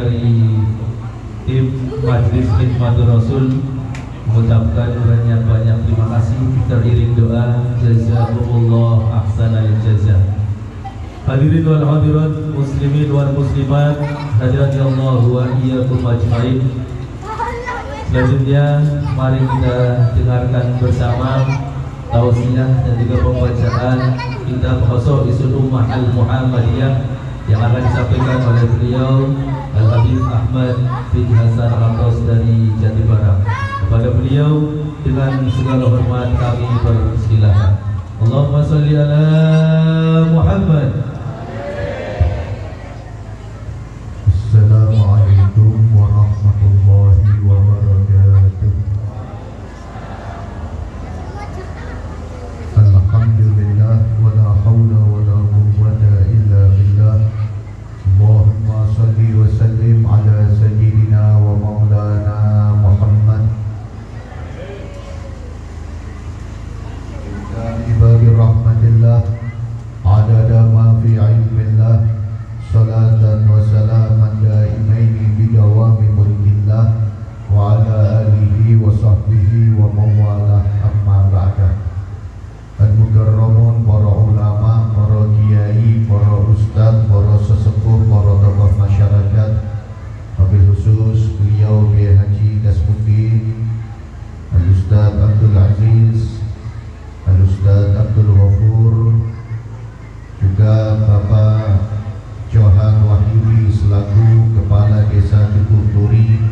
dari tim Majelis Khidmatul Rasul mengucapkan banyak terima kasih teriring doa jazakumullah ahsanal jazaa. Hadirin wal hadirat, muslimin wal muslimat, hadirat ya Allah wa iyyakum ajmain. Selanjutnya mari kita dengarkan bersama tausiah dan juga pembacaan kitab Khosaisul Ummah Al-Muhammadiyah yang akan disampaikan oleh beliau Al-Habib Ahmad bin Hasan Al-Atas dari Jatibarang. Kepada beliau dengan segala hormat kami persilahkan. Allahumma sholli ala Muhammad. Assalamualaikum warahmatullahi wabarakatuh. Alhamdulillah wa la hawla wa la quwwata illa billah. Allahumma shalli wa sallim ala sayyidina wa maulana Muhammad. Ibadi rahmatillah, adada ma fi ilmillah, salatan wa salaman daimaini bidawami mulkillah wa ala alihi wa sahbihi wa mawalah, amma ba'da. Al-mukarramun, para ulama, para kiai, para ustaz, para sesepuh, para tokoh masyarakat, wabil khusus beliau Kiai Haji Dasmuddin Al-Ustaz Abdul Aziz, Al-Ustaz Abdul Ghafur, juga Bapak Johan Wahyudi selaku Kepala Desa Tubuh Turi,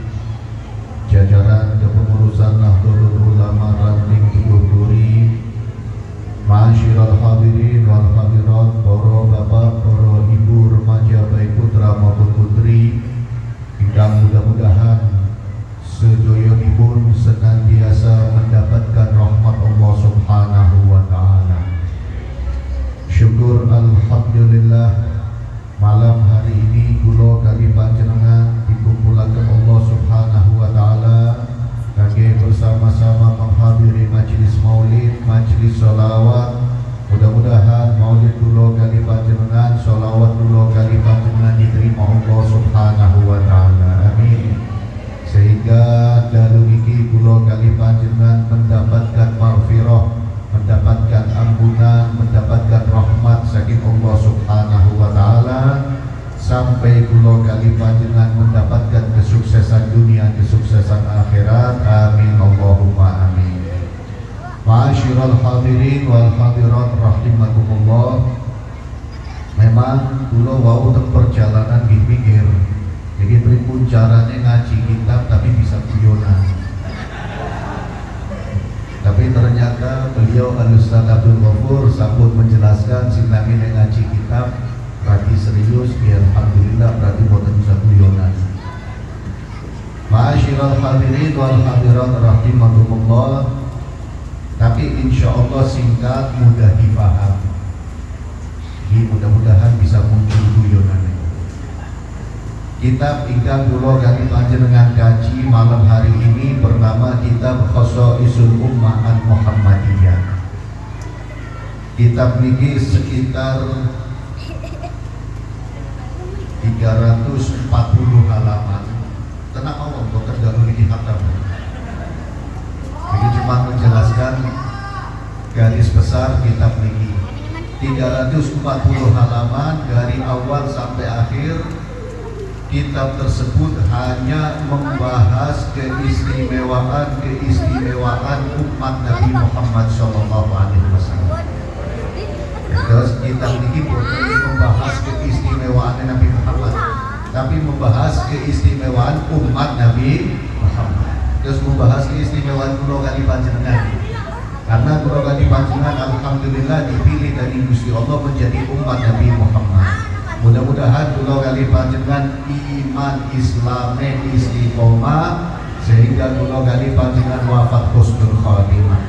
jajaran kepengurusan Nahdlatul Ulama Ranting Tubuh Turi, ma'asyiral hadirin wal hadirat, para bapak, para ibu, remaja baik putra maupun putri, ingkang mudah-mudahan sedoyonipun senantiasa mendapatkan rahmat Allah Subhanahu wa taala. Syukur alhamdulillah, malam hari ini kula kali panjenengan dikumpulaken Allah Subhanahu wa taala kangge bersama-sama menghadiri majelis maulid, majelis sholawat. Mudah-mudahan maulid kula kali panjenengan, sholawat kula kali panjenengan diterima Allah Subhanahu wa taala. Amin. Sehingga dalu iki kula kali panjenengan mendapatkan maghfirah, mendapatkan ampunan, mendapatkan rahmat saking Allah Subhanahu wa taala, sampai kula kali panjenengan mendapatkan kesuksesan dunia, kesuksesan akhirat. Amin Allahumma amin. Ma'asyiral hadirin wal hadirat rahimakumullah. Memang kula wau teng perjalanan dipikir, jadi pripun carane ngaji kitab tapi bisa guyonan. Tapi ternyata beliau Al-Ustaz Abdul Ghafur sampun menjelaskan sinamine ngaji kitab berarti serius, ya alhamdulillah, berarti boten bisa guyonan. Ma'asyiral hadirin wal hadirat rahimakumullah. Tapi insya Allah singkat, mudah dipaham. Jadi mudah-mudahan bisa muncul guyonan. Kitab ingkang kula kali panjenengan kaji malam hari ini bernama Kitab Khosaisul Ummah Al-Muhammadiyah. Kitab niki sekitar 340 halaman. Tenang Allah, bukan dalu niki khatam. Ini cuma menjelaskan garis besar kitab niki. 340 halaman dari awal sampai akhir. Kitab tersebut hanya membahas keistimewaan umat Nabi Muhammad SAW. Terus kitab ini bukan membahas keistimewaan Nabi Muhammad, tapi membahas keistimewaan umat Nabi Muhammad. Terus membahas keistimewaan kula kali panjenengan. Karena kula kali panjenengan alhamdulillah dipilih dari Gusti Allah menjadi umat Nabi Muhammad. Mudah-mudahan kula kali panjenengan iman Islame istiqomah sehingga kula kali panjenengan wafat husnul khatimah.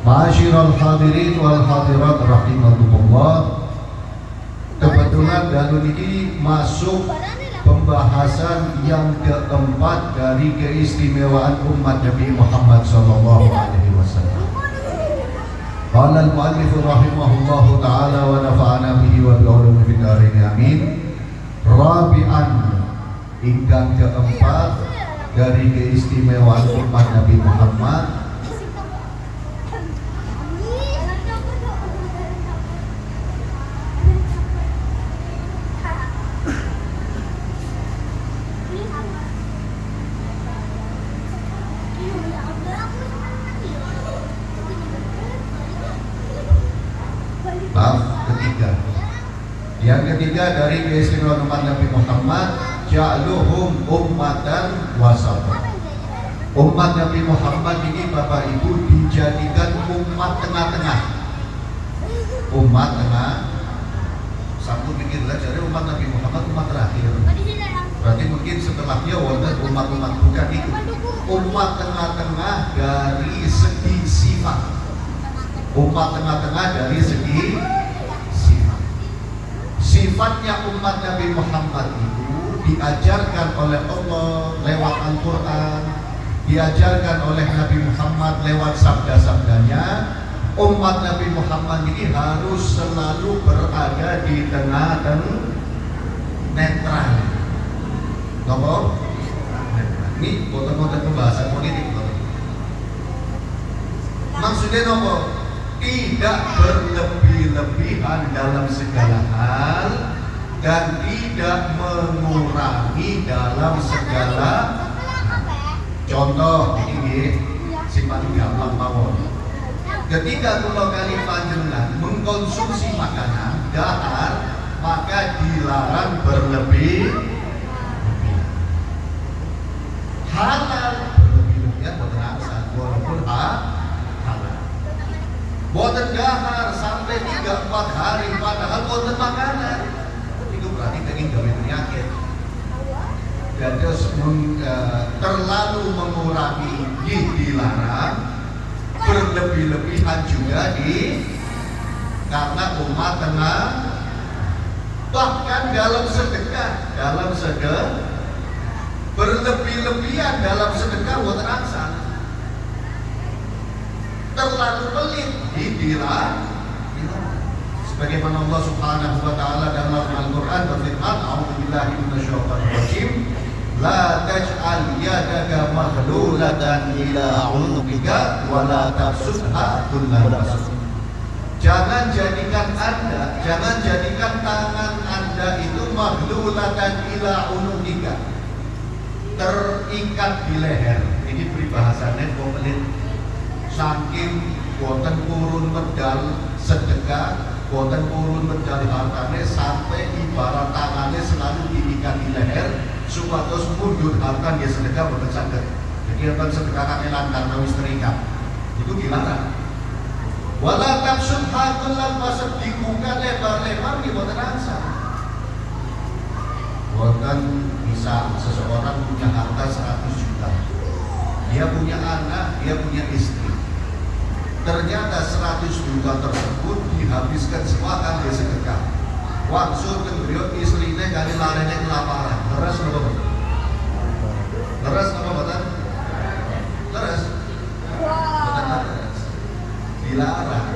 Ma'asyiral hadirin wal hadirat rahimakumullah. Kebetulan dalu ini masuk pembahasan yang keempat dari keistimewaan umat Nabi Muhammad sallallahu alaihi wasallam. Qala al-mu'allif rahimahullahu ta'ala wa nafa'ana bihi wa bi'ulumi fid dharain amin. Rabi'an, Ingkang keempat, dari keistimewaan umat Nabi Muhammad, Yang ketiga dari keistimewaan umat Nabi Muhammad, ja'luhum ummatan wasatan. Umat Nabi Muhammad ini Bapak Ibu dijadikan umat tengah-tengah. Umat tengah. Satu pikirlah jadi umat Nabi Muhammad umat terakhir. Berarti mungkin setelahnya wonten umat-umat bukan itu. Umat tengah-tengah dari segi sifat. Umat tengah-tengah dari segi sifatnya umat Nabi Muhammad itu diajarkan oleh Allah lewat Al-Quran, diajarkan oleh Nabi Muhammad lewat sabda-sabdanya. Umat Nabi Muhammad ini harus selalu berada di tengah dan netral. Nopo? Ini foto-foto pembahasan politik. Maksudnya nopo? Tidak berlebih-lebihan dalam segala hal dan tidak mengurangi dalam segala hal. Contoh ini si paling gampang mawon. Ketika kula kali panjenengan mengkonsumsi makanan dahar, maka dilarang berlebih. Halal berlebih-lebihan boten aksan walaupun halal. Boten dahar sampai 3-4 hari padahal boten makanan. Itu berarti pengen gawe penyakit. Dan terus terlalu mengurangi dilarang, berlebih-lebihan juga karena umat tengah. Bahkan dalam sedekah berlebih-lebihan dalam sedekah boten aksan. Terlalu pelit dilarang. Sebagaimana Allah Subhanahu wa taala dalam Al-Qur'an berfirman, "A'udzubillahi minasyaitonir rajim, la taj'al yadaka maghlulatan ila 'unuqika wa la tabsutha kullal basth." Jangan jadikan tangan Anda itu maghlulatan ila 'unuqika, terikat di leher. Ini peribahasanya pelit. Saking boten purun medal sedekah, boten purun medal hartane sampai ibarat tangannya selalu diikat di leher supados mundur harta dia sedekah boten saged. Jadi akan sedekah kakelan karena wis terikat. Itu dilarang. Wala tabsutha kullal basth, dibuka lebar-lebar di boten aksan. Boten bisa seseorang punya harta 100 juta. Dia punya anak, dia punya istri. Ternyata 100 juta tersebut dihabiskan semua kan dia sedekah. Wangsur kendriot istrinya kali larenya kelaparan. Leres apa betul? Leres apa betul? Leres. Betul leres. Dilarang.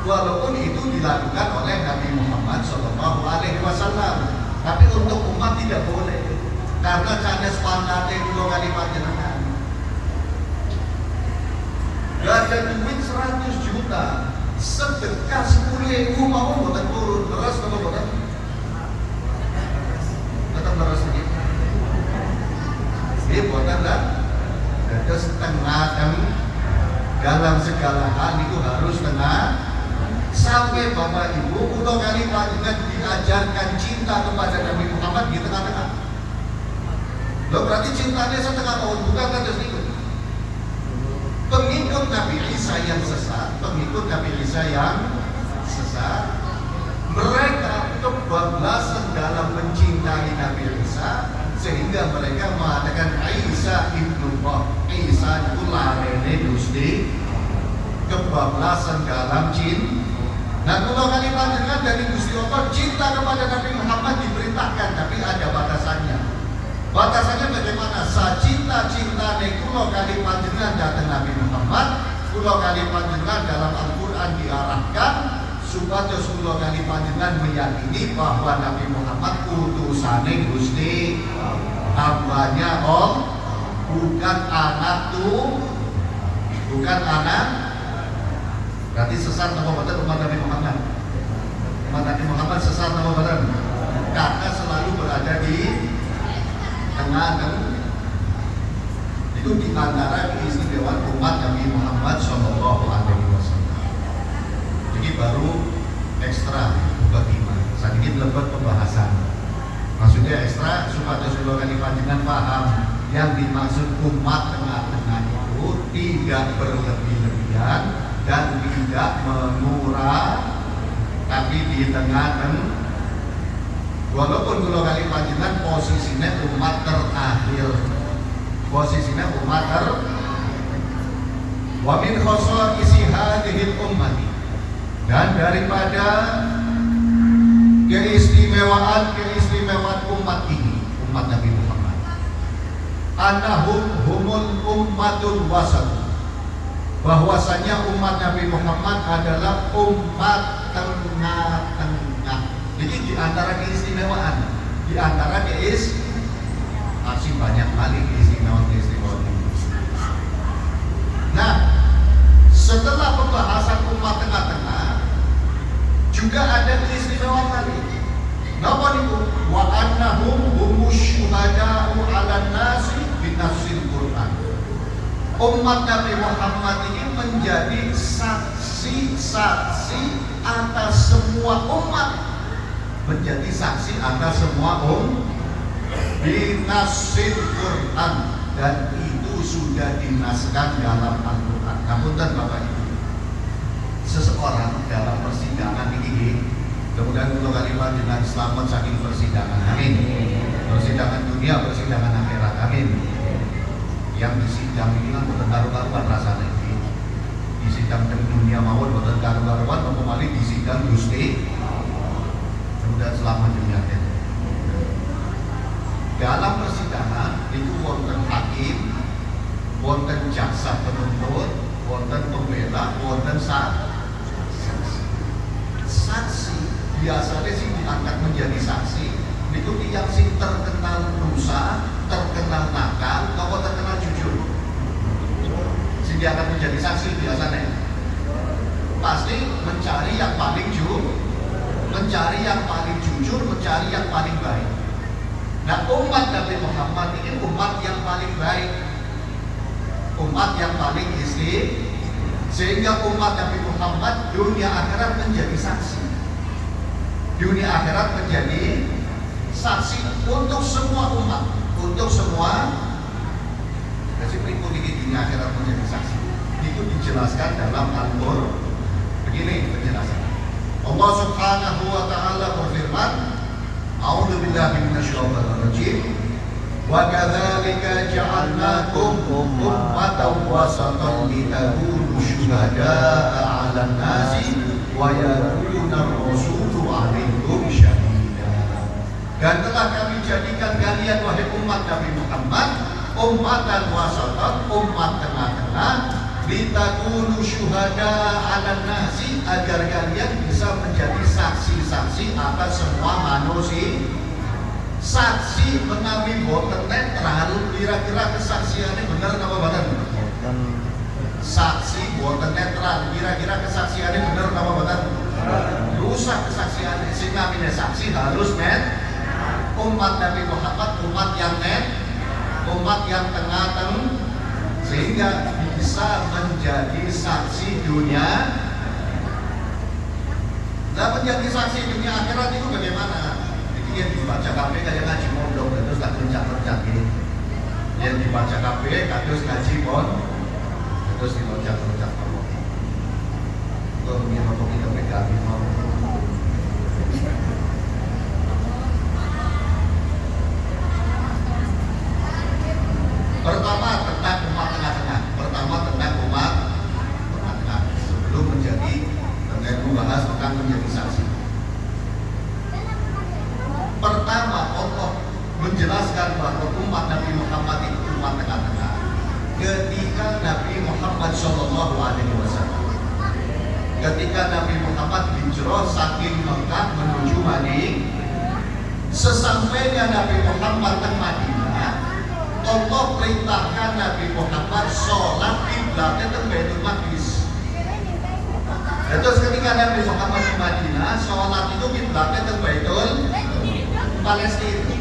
Walaupun itu dilakukan oleh Nabi Muhammad SAW, tapi untuk umat tidak boleh. Karena canes pandate dua kali panjenengan. Gak ada duit 100 juta, sedekah 10.000 mau boten turun, leres apa boten? Tetap leres lagi. Ini boten lah. Jadi setengah dalam segala hal itu harus tengah. Sampai Bapak Ibu, udah kali panjenengan diajarkan cinta kepada Nabi Muhammad di tengah-tengah. Loh berarti cintanya setengah tahun, bukan kan sedikit. Pengikut Nabi Isa yang sesat, mereka kebablasan dalam mencintai Nabi Isa sehingga mereka mengatakan Isa ibnullah, Isa itu larene Gusti, kebablasan dalam cinta. Nah kalau kali panjenengan dari Gusti Allah cinta kepada Nabi Muhammad diperintahkan, tapi ada batasannya. Batasannya bagaimana? Cinta kulo kali panjenengan datang Nabi Muhammad, kulo kali panjenengan dalam Al-Quran diarahkan supaya kulo kali panjenengan meyakini bahwa Nabi Muhammad utusan utusane Gusti, hambanya bukan anak tuh, bukan anak. Berarti sesat nama betul umat Nabi Muhammad. Umat Nabi Muhammad sesat nama betul karena selalu berada di tengah. Itu di antara keistimewaan umat Nabi Muhammad Shallallahu Alaihi Wasallam. Jadi baru ekstra bagaimana? Sedikit lebat pembahasan. Maksudnya ekstra supaya saudara panjenengan paham yang dimaksud umat tengah-tengah itu tidak berlebih-lebihan dan tidak mengurang, tapi di tengah-tengah. Walaupun kalau kali panjenengan posisinya umat terakhir, posisinya umat wa min khosa'isi hadhil ummati, dan daripada keistimewaan umat ini, umat Nabi Muhammad, annahum humul ummatul wasat, bahwasanya umat Nabi Muhammad adalah umat tengah-tengah. Jadi di antara keistimewaan, di antara masih banyak kali keistimewaan ini. Nah, setelah pembahasan umat tengah-tengah, juga ada keistimewaan lagi. Napa niku? Wa annahum humus syuhada'u 'alan nasi binafsil Qur'an. Umat Nabi Muhammad ini menjadi saksi-saksi atas semua umat, menjadi saksi atas semua binafsil Qur'an, dan itu sudah dinaskan dalam Al-Qur'an. Ngapunten Bapak Ibu, seseorang dalam persidangan ini, kemudian kalau kalimat dengan selamat saking persidangan, amin. Persidangan dunia, persidangan akhirat, amin. Yang disidang ini kan boten karu-karuan rasanya. Disidang di dunia mawon boten karu-karuan, kembali disidang Gusti. Kemudian selamat dunia akhirat. Dalam persidangan itu wonten hakim, wonten jaksa penuntut, wonten pembela, wonten saksi. Biasanya sih diangkat menjadi saksi itu yang sing terkenal rusak, terkenal nakal, atau terkenal jujur. Sing diangkat menjadi saksi biasanya pasti mencari yang paling jujur, mencari yang paling jujur, mencari yang paling baik. Nah, umat Nabi Muhammad ini umat yang paling baik, umat yang paling sehingga umat Nabi Muhammad dunia akhirat menjadi saksi. Dunia akhirat menjadi saksi untuk semua umat, untuk semua. Kasih berikut ini dunia akhirat menjadi saksi. Itu dijelaskan dalam Al-Qur'an. Begini penjelasan. Allah Subhanahu wa taala berfirman, A'udzu billahi minasyaitonir rajim. Wa kadzalika ja'alnakum ummatan wasatan litakunu syuhada'a 'alan nasi wa yakuna ar-rasulu 'alaikum syahida. Dan telah kami jadikan kalian wahai umat Nabi Muhammad ummatan wasatan, umat tengah-tengah, litakunu syuhada'a 'alan nasi, agar kalian bisa menjadi saksi-saksi atas semua manusia. Saksi menawi boten netral, kira-kira kesaksiannya benar apa boten? Saksi boten netral, kira-kira kesaksiannya benar apa boten? Rusak kesaksiannya. Sing namine saksi harus umat Nabi Muhammad umat yang umat yang tengah-tengah, sehingga bisa menjadi saksi dunia. Nah, menjadi saksi dunia akhirat itu bagaimana? Yang dibaca KP kayak ngaji mondok, terus tak loncat-loncat gitu. Yang dibaca KP terus ngaji terus diloncat-loncat kalau punya kita pegang mau. Pertama tentang umat tengah-tengah. Pertama tentang umat tengah-tengah. Sebelum menjadi tentang membahas tentang menjadi saksi. Pertama, Allah menjelaskan bahwa umat Nabi Muhammad itu umat tengah-tengah ketika Nabi Muhammad Shallallahu Alaihi Wasallam, ketika Nabi Muhammad hijrah saking Mekah menuju Sesampainya Nabi Muhammad ke Madinah, Allah perintahkan Nabi Muhammad sholat kiblatnya ke Baitul Maqdis. Terus ketika Nabi Muhammad ke Madinah, sholat itu kiblatnya ke Baitul Palestina.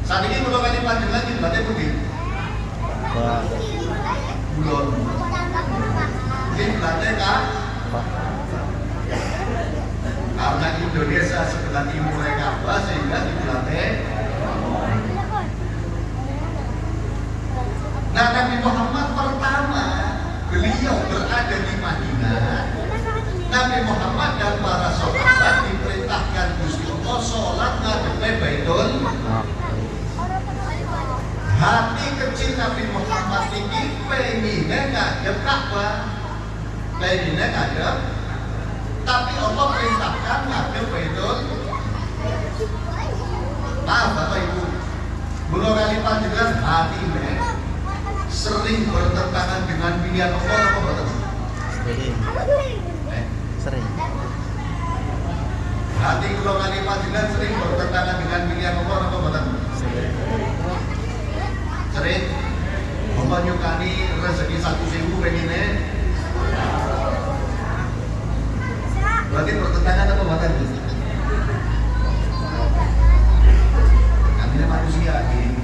Saat ini belum ada panjangan kiblatnya putih. Belum. Kiblatnya kah? Karena Indonesia sebelah timur Ka'bah sehingga kiblatnya. Nah, Nabi Muhammad pertama beliau berada di Madinah. Nabi Muhammad dan para sahabat diperintahkan Gusti Allah sholat ngadep Baitul. Hati kecil Nabi Muhammad ini pengennya ngadep Ka'bah, pengennya ngadep. Tapi Allah perintahkan ngadep Baitul. Maaf Bapak Ibu, belum kali panjenengan hati sering bertentangan dengan pilihan Allah apa betul? Sering. Hati kula kali panjenengan sering bertentangan dengan pilihan Allah apa betul? Sering. Allah nyukani rezeki 1.000 pengennya. Berarti bertentangan apa betul? Namanya manusia ini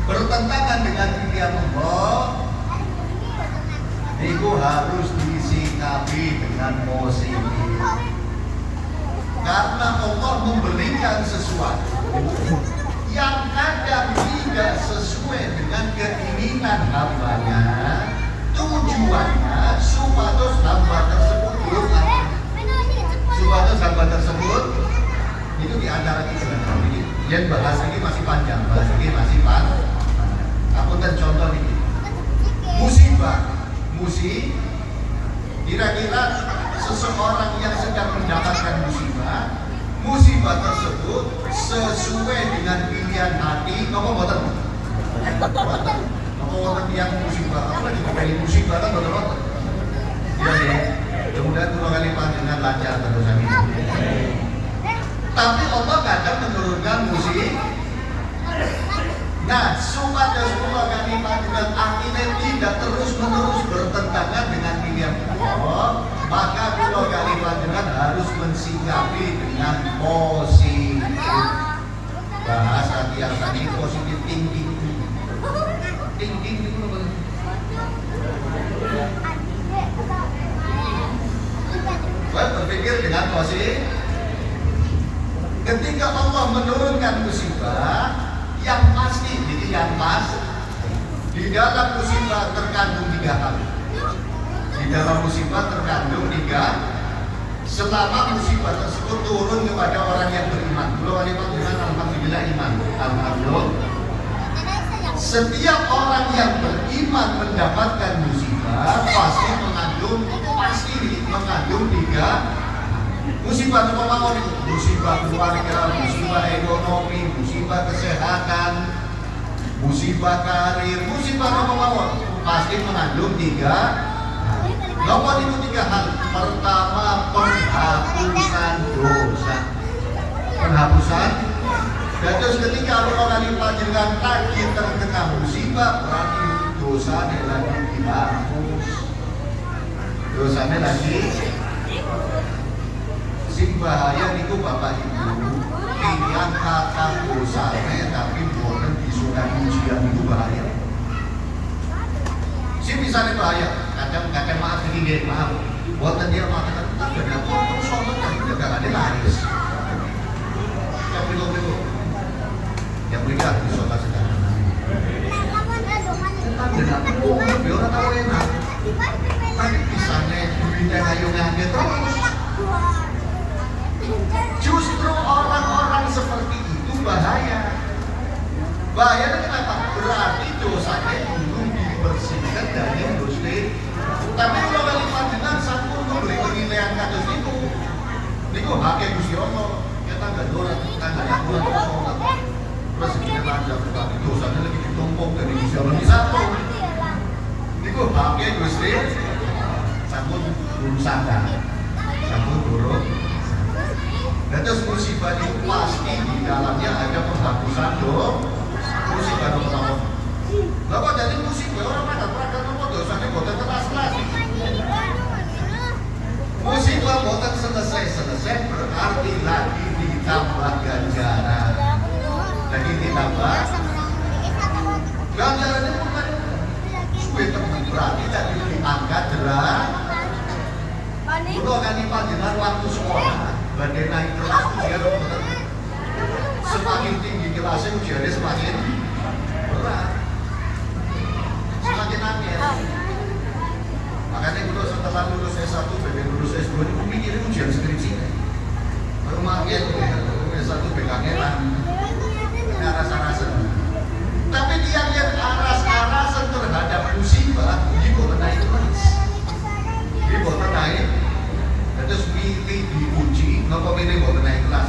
bertentangan dengan pilihan Allah, itu harus disikapi dengan positif. Karena Allah memberikan sesuatu yang kadang tidak sesuai dengan keinginan hambanya, tujuannya supados hamba tersebut itu diantara kita. Yang bahas ini masih panjang, bahas ini masih panjang. Aku contoh ini, musibah, kira-kira seseorang yang sedang mendapatkan musibah tersebut sesuai dengan pilihan hati, kamu boten? Kamu boten yang musibah, kamu lagi ngomongin musibah kan boten? Iya ya, kemudian dua kali panjenengan lancar terus amin. Tapi Allah kadang menurunkan musibah. Nah, supaya semua kali panjenengan akhirnya tidak terus-menerus bertentangan dengan pilihan Allah, maka dua kali panjenengan harus mensikapi dengan positif. Bahasa yang tadi positif thinking. Thinking itu apa? Berpikir dengan positif. Ketika Allah menurunkan musibah, yang pasti, jadi yang pas, di dalam musibah terkandung 3 hal. Di dalam musibah terkandung 3. Selama musibah tersebut turun kepada orang yang beriman. Belum ada dengan alhamdulillah iman. Alhamdulillah. Setiap orang yang beriman mendapatkan musibah pasti mengandung 3. Musibah apa? Musibah keluarga, musibah ekonomi, musibah kesehatan, musibah karir, musibah apa? Pasti mengandung 3. Nomor itu 3 hal. Pertama, penghapusan dosa. Penghapusan. Dan terus ketika orang dipanjangkan lagi terkena musibah, berarti dosanya lagi dihapus. Dosanya lagi. Sing bahaya niku Bapak Ibu, tiang kata dosanya tapi bukan disuruh ujian itu bahaya. Si misalnya bahaya, kadang maaf ini maaf, buatan dia mengatakan tak benar, kok sholat tapi tidak ada laris. Yang begitu, yang berikan di sholat sedang. Tak benar, biar orang tahu enak. Tapi misalnya duitnya kayu ngaget terus. Justru orang-orang seperti itu bahaya. Bahayanya kenapa? Berarti dosanya belum dibersihkan dari dosa. Tapi kalau kali panjenengan sampun memberi penilaian kados niku, niku haknya Gusti Allah. Kita enggak dorat, tangga aturan sholat. Terus kita lanjut berarti dosanya lagi ditumpuk dari Gusti Allah di satu. Niku haknya Gusti. Sampun belum sadar. Sampun buruk. Dan terus musibah itu pasti di dalamnya ada penghapusan musibah nomor. Lah kok jadi musibah orang ragat nomor dosanya boten keras-keras. Musibah boten selesai berarti lagi ditambah ganjaran. Lagi ditambah ganjarannya bukan supaya teman berarti tadi diangkat derajat. Kulo kan panjenengan waktu sekolah, badai naik kelas ujian semakin tinggi kelasnya ujiannya semakin berat, semakin angin. Makanya kulo setelah lulus S1, badai lulus S2 ini mikirin ujian skripsi. Baru makin S1 BKN rasa-rasa. Tapi dia lihat aras-arasan terhadap musibah, dia boleh naik kelas. Dia boleh naik. Terus milih diuji, ngapa milih boleh naik kelas?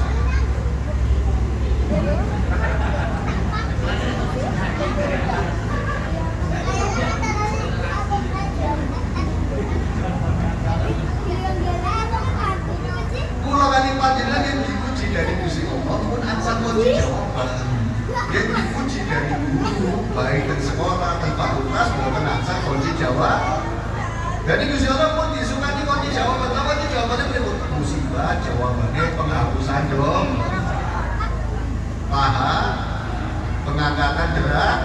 Pulau kali panjenengan yang diuji dari musik Allah pun ansar kunci jawaban. Yang diuji dari guru, baik di sekolah, di fakultas, bukan ansar kunci jawab. Jadi Gusti Allah pun disukani kunci jawaban. Apa itu jawabannya berikut? Musibah, jawabannya penghapusan dong. Paha, pengangkatan derajat.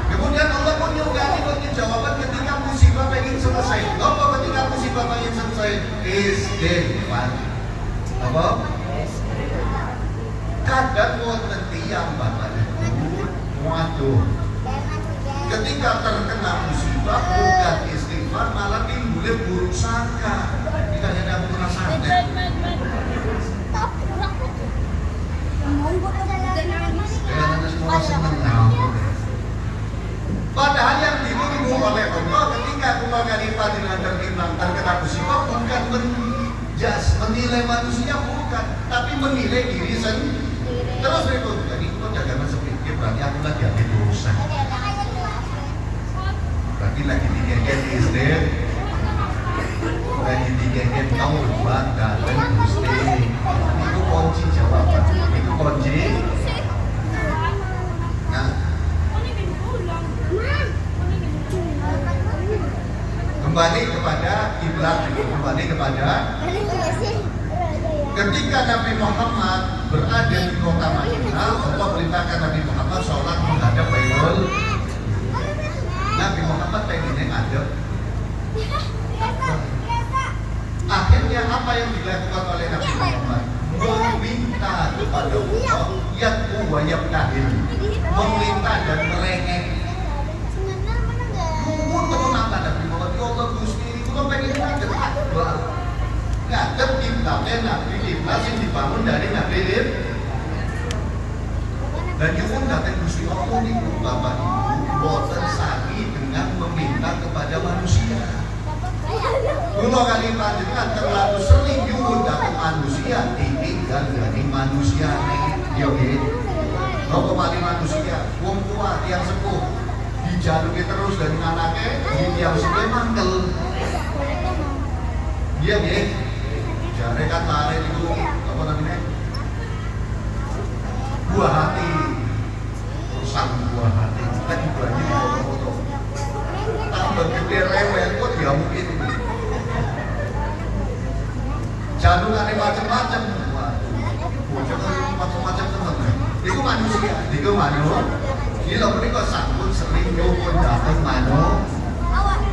Kemudian Allah pun nyukani kunci jawaban ketika musibah pengen selesai. Apa ketika musibah pengen selesai? Istighfar. Apa? Kadang wonten tiyang Bapak Ibu, waduh. Ketika terkena musibah bukan istighfar malah timbulnya buruk sangka. Kita ada pernah santet. Padahal yang ditunggu oleh Allah ketika keluarga dengan terkena musibah bukan menilai manusia bukan, tapi menilai diri sendiri. Terus berikut, jadi kok jangan sepikir berarti aku lagi ada dosa. Berarti lagi digenggen istri, lagi digenggen taubat dan gusti. Itu kunci jawaban. Itu kunci. Nah, kembali kepada kiblat, kembali kepada ketika Nabi Muhammad berada di kota Madinah, Allah perintahkan Nabi Muhammad sholat menghadap Baitul. Nabi Muhammad pengen ngadep. Akhirnya apa yang dilakukan oleh Nabi Muhammad? Meminta kepada Allah, yad'u wa yabtahil, meminta dan merengek. Untuk apa Nabi Muhammad? Ya Allah Gusti, itu pengen ngadep. Ngadep kiblatnya Nabi kiblat yang dibangun dari Nabi Ibrahim. Dan nyuwun datang Gusti Allah niku Bapak Ibu boten sami dengan meminta kepada manusia. Kulo kali panjenengan terlalu sering nyuwun datang manusia ditinggal dari manusia yo nggih. Napa mali manusia wong tua yang sepuh dijaluki terus dari anaknya yang sepuh mangkel. Iya nggih. Jare kan lare itu apa namanya? Buah hati. Rusak buah hati. Lagi berani di foto-foto. Tambah gede rewel kok dia mungkin. Jalurane macam-macam. Waduh. Macam-macam teman-teman. Itu manusia, itu manusia. Gila mereka sanggup sering nyuwun datang manusia.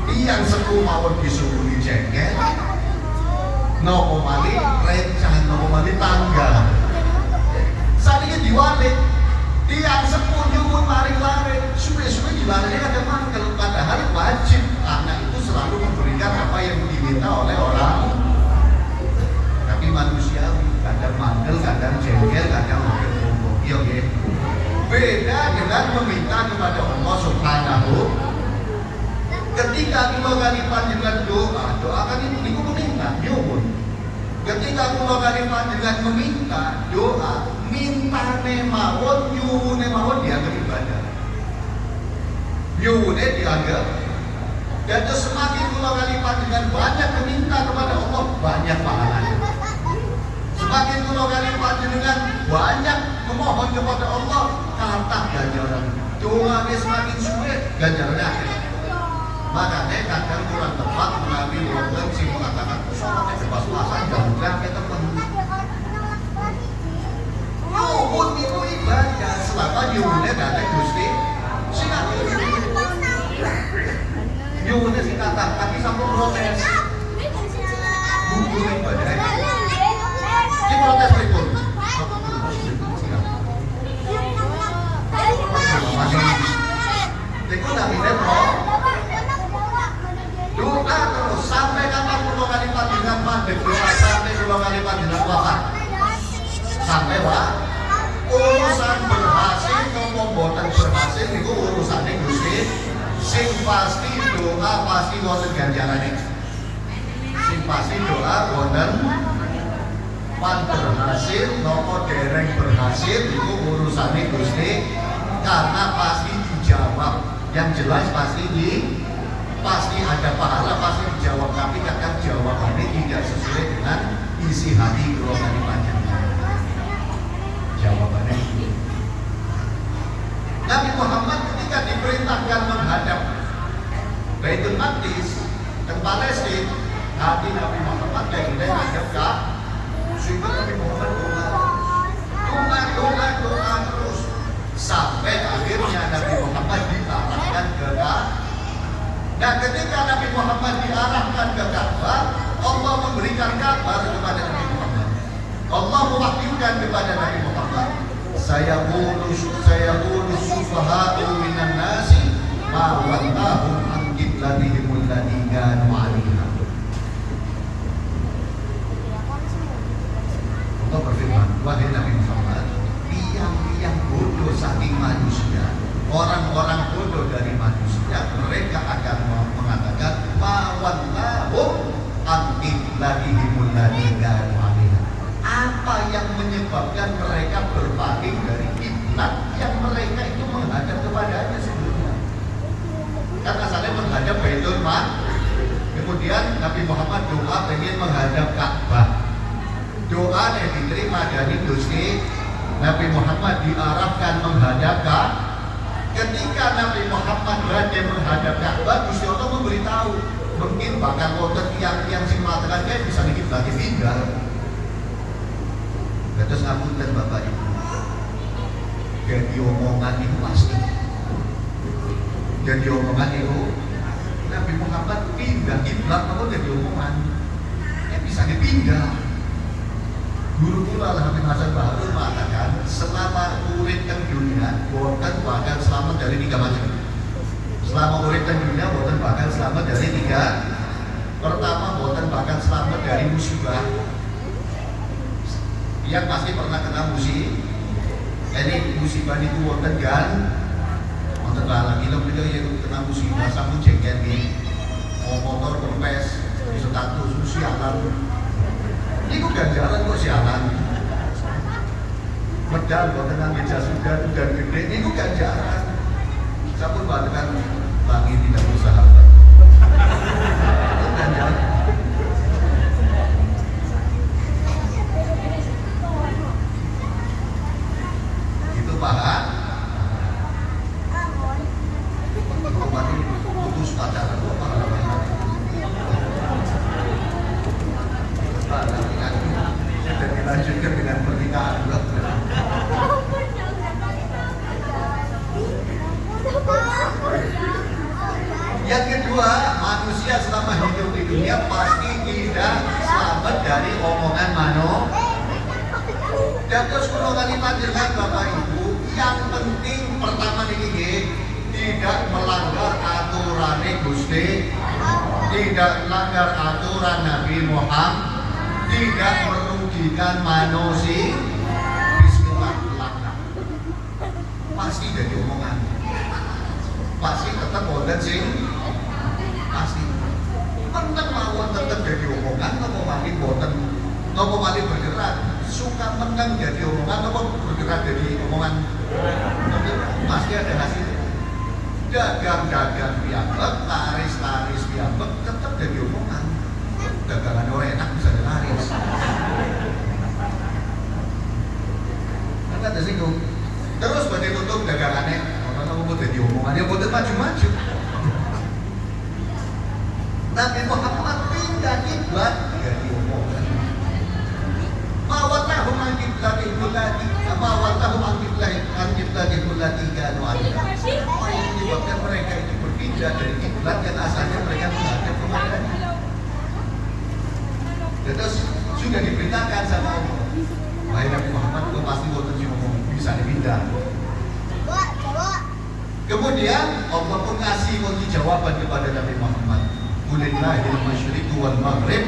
Yang sepuh mawon disuruh jengkel. Nopo mali rencana nopo mali tangga. Saat ini diwalik, tiang sepuh nyuwun mari lari, suwe-suwe diwaliknya ada mangkel. Padahal wajib anak itu selalu memberikan apa yang diminta oleh orang. Tapi manusiawi, kadang mangkel, kadang jengkel, kadang mungkin kumpul. Iya, ya. Beda dengan meminta kepada Allah Subhanahu. Ketika kula kali panjenengan doa kan itu niku meminta, nyuwun. Ketika kula kali panjenengan meminta doa, mintane mawon, nyuwune mawon dianggap ibadah. Nyuwune dianggap. Dan semakin kula kali panjenengan banyak meminta kepada Allah, banyak pahalanya. Semakin kula kali panjenengan banyak memohon kepada Allah, kathah ganjaran. Dongane semakin suwe, ganjarannya akeh. Makanya kadang kurang tepat mengambil wonten sing mengatakan sholat pas-pasan jauh ke temen. Nyuwun niku ibadah, selama nyuwunnya datang Gusti sing akeh. Nyuwunnya sing kathah, tapi sampun protes. Buku ibadah. Ini protes pripun? Iku namine doa terus sampai kapan kula kali panjenengan mandeg doa sampai kula kali panjenengan wafat. Sampai urusan berhasil nopo mboten berhasil niku urusane Gusti. Sing pasti doa pasti wonten ganjarane. Sing pasti doa wonten pan berhasil nopo dereng berhasil niku urusane Gusti, karena pasti dijawab. Yang jelas pasti ada pahala, pasti dijawab, tapi kadang jawabannya tidak sesuai dengan isi hati golongan panjenengan. Jawabannya itu. Nabi Muhammad ketika diperintahkan menghadap Baitul Maqdis dan Palestina, hati Nabi Muhammad yang menghadap ke sehingga Nabi Muhammad doa terus sampai akhirnya Nabi Muhammad diarahkan ke Ka'bah. Nah, ketika Nabi Muhammad diarahkan ke Ka'bah, Allah memberikan kabar kepada Nabi Muhammad. Allah mewahyukan kepada Nabi Muhammad, saya qulu sufaha'u minan nasi ma wallahum an qiblatihim allati kanu 'alaiha. Allah berfirman, wahai Nabi Muhammad, yang bodoh saking manusia, orang-orang bodoh dari manusia, mereka akan mengatakan mawallahum an qiblatihimul lati kanu 'alaiha. Apa yang menyebabkan mereka berpaling dari kiblat yang mereka itu menghadap kepadanya sebelumnya? Karena asalnya menghadap Baitul Maqdis. Kemudian Nabi Muhammad doa ingin menghadap Ka'bah. Doa yang diterima dari Gusti, Nabi Muhammad diarahkan menghadap Ka'bah. Ketika Nabi Muhammad berada menghadap Ka'bah, Gusti Allah memberitahu, mungkin bahkan wonten tiang-tiang sing mengatakan kayak bisa dikit lagi tinggal. Terus ngapunten Bapak Ibu, jadi omongan itu pasti. Jadi omongan itu Nabi Muhammad pindah kiblat, namun jadi omongan, bisa dipindah. Guru pula Habib Hasan Baharul mengatakan selama urip teng dunia boten bakal selamat dari 3 macam. Selama urip teng dunia boten bakal selamat dari 3. Pertama, boten bakal selamat dari musibah. Yang pasti pernah kena musibah. Ini musibah itu boten kan? Boten bala kita yang kena musibah sampun jengkel nih. Mau motor kempes, di status sialan. Ini ganjaran kok sialan. Medal kok tenang meja sudah gede, ini ganjaran. Sampun bahkan langit tidak bersahabat. Itu ganjaran. Itu paham. Kemarin putus pacaran kok paham. Dan dilanjutkan dengan pernikahan. Yang kedua, manusia selama hidup di dunia pasti tidak selamat dari omongan dan terus kalau kali panjenengan Bapak Ibu, yang penting pertama ini tidak melanggar aturan Gusti, tidak melanggar aturan Nabi Muhammad, tidak merugikan manusia. Bismillah, langkah pasti dari omongan, pasti tetap boten sing pasti menang mawon tetap jadi omongan. Nopo malih boten, nopo malih bergerak suka menang jadi omongan, nopo bergerak jadi omongan, pasti ada hasil. Dagang-dagang piambek, laris-laris piambek, tetap jadi omongan. Dagangan orang enak bisa laris. niku. Terus badhe tutup dagangane, ana mau dadi omongan ya boten maju-maju. Nabi Muhammad pindah kiblat dari omongan. Mawallahu an qiblatihim allati mawallahu an qiblatihim allati kanu 'alaiha. Menyebabkan mereka itu berpindah dari kiblat yang asalnya mereka menghadap kepadanya. Terus sudah diberitakan sama Allah, wahai Nabi Muhammad, itu pasti boten ngomong bisa dipindah. Kemudian Allah pun ngasih kunci jawaban kepada Nabi Muhammad. Qulillahil masyriqu wal maghrib.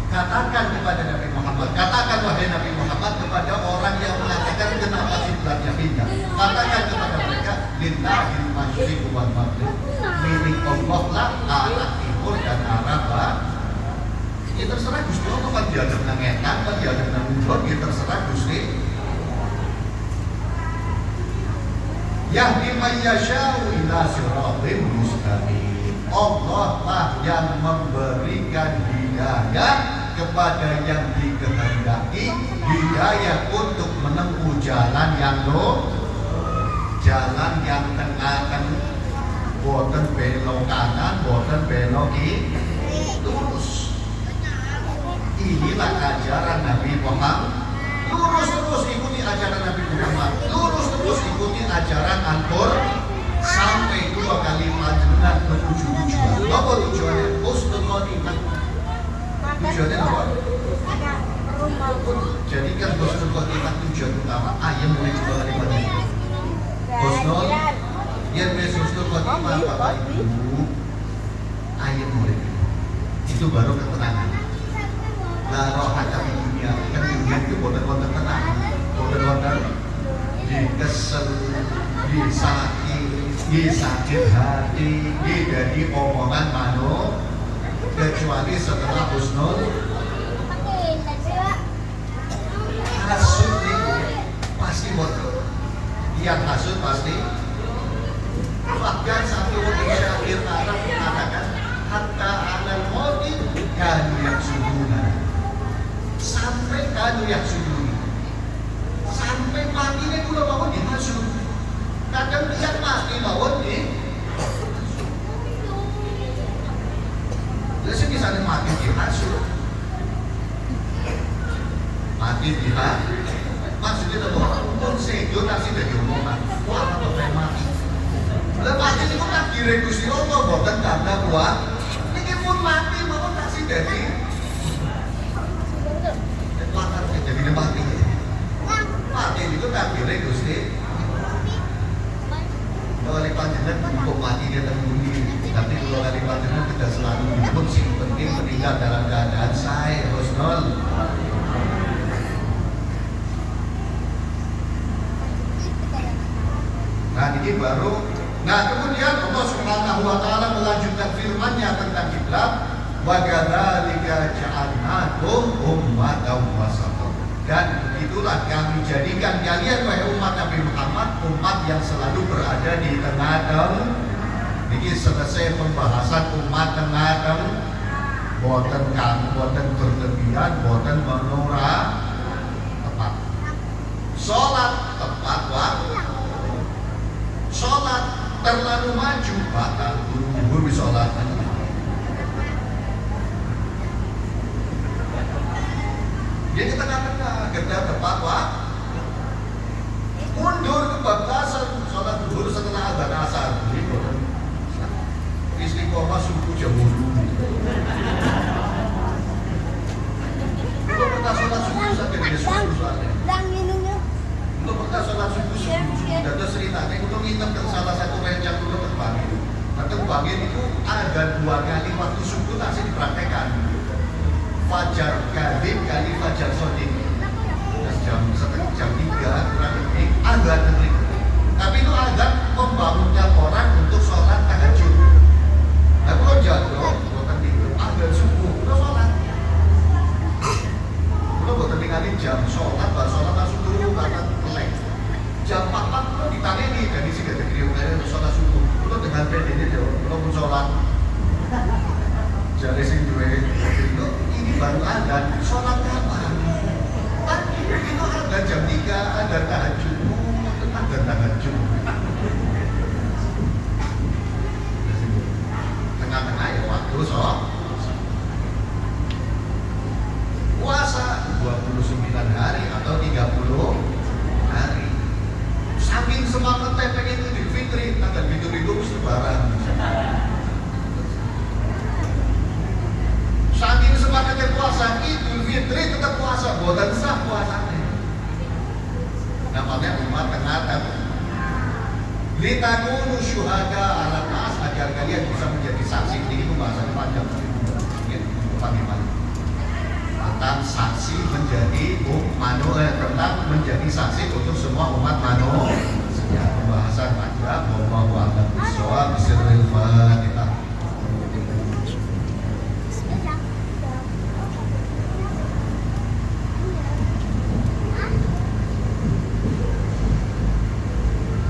Katakan kepada Nabi Muhammad, katakan wahai Nabi Muhammad kepada orang yang mengatakan kenapa kiblatnya pindah. Katakan kepada mereka, lillahil masyriqu wal maghrib. Milik Allah lah arah timur dan arah barat. Ya terserah Gusti Allah, kan diadep nang etan, kan diadep nang kulon, ya terserah Gusti. Yahdi may yasha'u ila siratin mustaqim. Allah lah yang memberikan hidayah kepada yang dikehendaki, hidayah untuk menempuh jalan yang lurus, jalan yang tengah, boten belok kanan, boten belok kiri, lurus. Inilah ajaran Nabi Muhammad. Lurus terus ikuti ajaran Nabi Muhammad, lurus terus ikuti ajaran Al-Qur'an sampai 2 kali panjenengan menuju tujuan. Apa tujuannya? Husnul khotimah. Tujuannya apa? Jadikan husnul khotimah tujuan utama. Ayam mulai 2 kali panjenengan. Husnul, yang husnul khotimah Bapak Ibu, ayam mulai. Itu baru ketenangan. La rohata di dunia, kan dunia itu boten-boten tenang, boten-boten dikesel, disakit hati, jadi omongan mano, kecuali setelah husnul hasud itu pasti boten, yang hasud pasti. Bahkan satu syair Arab mengatakan hatta alal mauti kanu yaksuduna, sampai kanu yaksuduna, sampai mati ini kula mawon dihasud. Kadang dia mati mawon nih. Jadi misalnya mati dihasud, mati dihasud, maksudnya apa? Pun sejo nasi dari omongan, wah apa pengen mati. Lah mati itu kan kira Gusti Allah boten tanda kuat. Niki pun mati mawon nasi dari makan jadi mati. Mati itu kan kira Gusti. Kalau kali panjenengan untuk mati dia terbunyi, tapi kalau kali panjenengan tidak selalu nyebut sih penting meninggal dalam keadaan saya husnul. Nah ini baru. Nah kemudian Allah Subhanahu wa taala melanjutkan firman-Nya tentang kiblat, wa kadzalika ja'alnakum ummatan wasatan. Dan begitulah kami jadikan kalian wahai umat Nabi Muhammad umat yang selalu berada di tengah-tengah. Ini selesai pembahasan umat tengah-tengah. Boten kang, boten berlebihan, boten menurut tepat. Sholat tepat waktu. Sholat terlalu maju batal buru-buru sholat. Jadi tengah-tengah kita tepat waktu. Mundur kebablasan sholat zuhur setelah adzan asar. Istiqomah subuh jam 10. Kalau kita sholat subuh saja dia subuh soalnya. Untuk kita sholat subuh dan terus ceritanya untuk nginep ke salah satu rencang dulu terbangin. Nah terbangin itu ada 2 kali waktu subuh masih dipraktekkan. Fajar kadhib kali fajar sodik. Jam 3 kurang lebih azan negeri. Tapi itu azan membangunkan orang untuk sholat tahajud. Nah kalau jatuh, bukan tidur, azan subuh, udah sholat. Udah buat tinggalin jam sholat, baru sholat langsung dulu karena melek. Jam 4 udah ditangani dari sini dari kriuk kayak sholat subuh. Udah dengan PD dia, udah pun sholat. Jadi sing duwe ini baru azan, sholat kapan? Kan Itu ada jam 3, ada tahajud. Tenang dan tahajud. Tengah-tengah ya waktu puasa 29 hari atau 30 hari. Saking semangatnya pengen Idul Fitri, tanggal itu lebaran. Saking semangatnya puasa, Idul Fitri tetap puasa, buatan sah puasanya. Namanya umat tengah-tengah. Litakunu syuhada ala nas, agar kalian bisa menjadi saksi. Ini pembahasannya panjang. Tentang saksi menjadi tentang menjadi saksi untuk semua umat manusia. Pembahasan panjang. Wallahu a'lam bishawab. Bismillahirrahmanirrahim. Fatihah.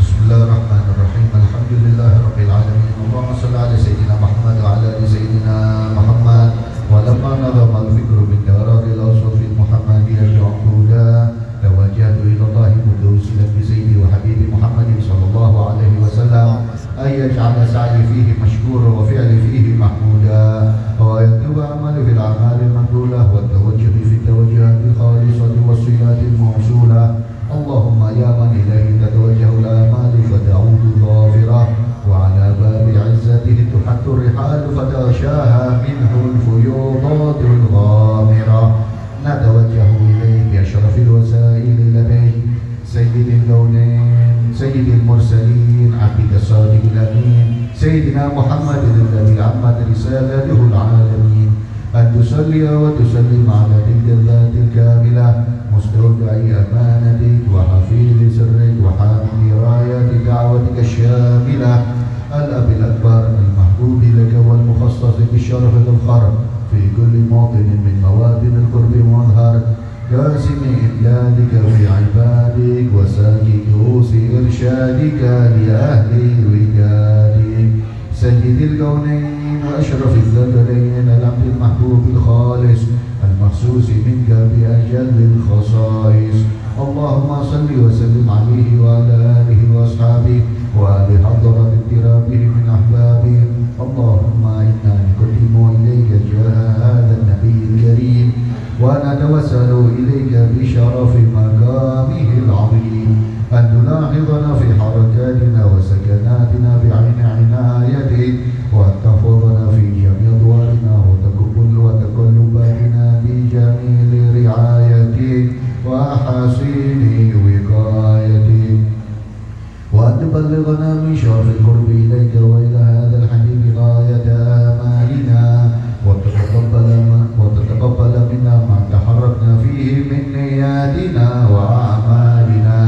Bismillahirrahmanirrahim. Alhamdulillahirabbil alamin. Allahumma shalli ala sayyidina Muhammad wa ala ali sayyidina Muhammad. ولما نظم الفكر من درر الأوصاف المحمدية العقودا توجهت إلى الله متوسلا بسيدي وحبيبي محمد صلى الله عليه وسلم أن يجعل سعي فيه مشكورا وفعلي فيه محمودا ويكتب عملي في الأعمال المقبولة والتوجه في التوجهات الخالصة والصلات الموصولة. اللهم يا من إليه تتوجه الآمال فتعود ظافرة وعلى باب عزته تحت الرحال فتغشاها منه الفيوضات الغامرة. نتوجه إليه بأشرف الوسائل لديه سيد الكونين سيد المرسلين عبدك الصادق الأمين سيدنا محمد الذي عمت رسالته العالمين أن تصلي وتسلم على تلك الذات الكاملة مستودع أمانتك وحفيظ سرك وحامل راية دعوتك الشاملة الأب الأكبر المحبوب لك والمخصص بالشرف الخرب في كل موطن من مواطن القرب مظهر جاسم إمدادك في عبادك وساكي كؤوس إرشادك لأهل ودادك سيد الكونين وأشرف الذكرين العبد المحبوب الخالص المخصوص منك بأجل الخصائص. اللهم صل وسلم عليه وعلى آله وأصحابه وآل حضرة اقترابه من أحبابه. اللهم إنا نقدم إليك جاه هذا النبي الكريم ونتوسل إليك بشرف مقامه العظيم أن تلاحظنا في حركاتنا وسكناتنا بعين عنايتك وأن تحفظنا في جميع أدوارنا وتقلباتنا بجميل رعايتك وأحاسن وقايتك وأن تبلغنا من شرف القرب إليك وإلى هذا الحبيب غاية آمالنا وتتقبل منا ما تحركنا فيه من نياتنا وأعمالنا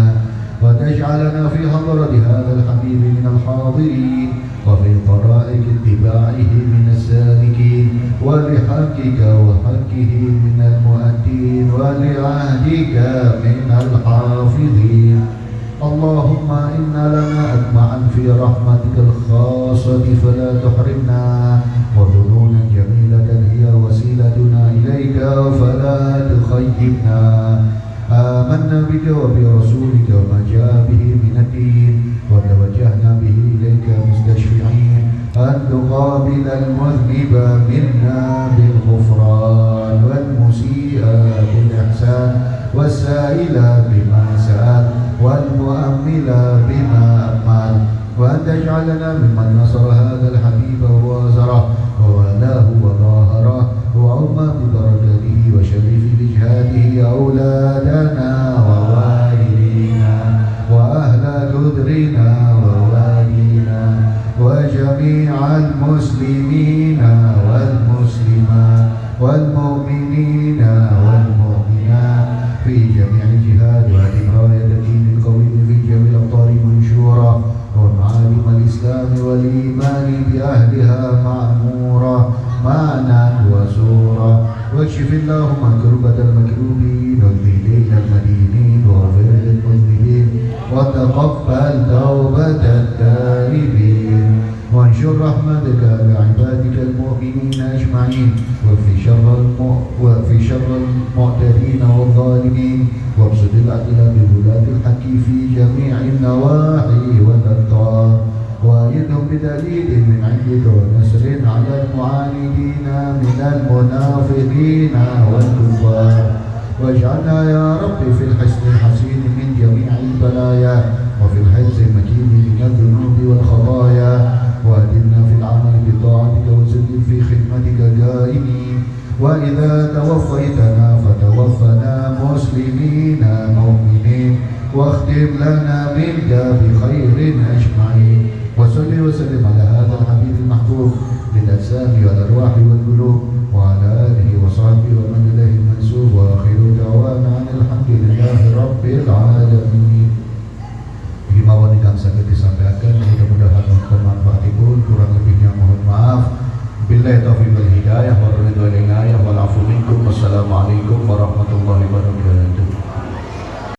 وتجعلنا في حضرة هذا الحبيب من الحاضرين وفي طرائق اتباعه من السالكين ولحقك وحقه من المؤدين ولعهدك من الحافظين. اللهم إنا لنا أطمعا في رحمتك الخاصة فلا تحرمنا وظنونا جميلة هي وسيلتنا إليك فلا تخيبنا. آمنا بك وبرسولك وما جاء به من الدين وتوجهنا به إليك مستشفعين أن تقابل المذنب منا بالغفران والمسيء بالإحسان والسائل بما سأل والمؤمل بما أمل وأن تجعلنا ممن نصر هذا الحبيب ووازره ووالاه وظاهره وعم ببركته وشريف بجهاده أولادنا ووالدينا وأهل قدرنا ووالينا وجميع المسلمين والمسلمات والمؤمنين والمؤمنات في جميع الجهاد وهذه راية الدين القويم في جميع الأقطار منشورة ومعالم الإسلام والإيمان بأهلها معمورة معنا وسورة واكشف اللهم كربة المكروبين واقضي دين المدينين واغفر للمذنبين وتقبل توبة التائبين وانشر رحمتك لعبادك المؤمنين أجمعين واكفي شر المعتدين والظالمين وابسط العدل بولاة الحق في جميع النواحي والأقطار وأيدهم بدليل من عندك ونصر على المعاندين من المنافقين والكفار واجعلنا يا رب في الحسن الحسين من جميع البلايا وفي الحرز المكين من الذنوب والخطايا وأدمنا في العمل بطاعتك وسدد في خدمتك دائمين وإذا توفيتنا فتوفنا مسلمين مؤمنين واختم لنا منك بخير أجمعين وصل وسلم على هذا الحبيب المحبوب للأجسام والأرواح والقلوب وعلى آله وصحبه ومن إليه المنسوب وآخر دعوانا أن الحمد لله رب العالمين. Himbauan yang sangat disampaikan, mudah-mudahan bermanfaatipun, kurang lebihnya mohon maaf. Billahi taufiq wal hidayah, wa ridha wal inayah, wal afu minkum. Wassalamualaikum warahmatullahi wabarakatuh.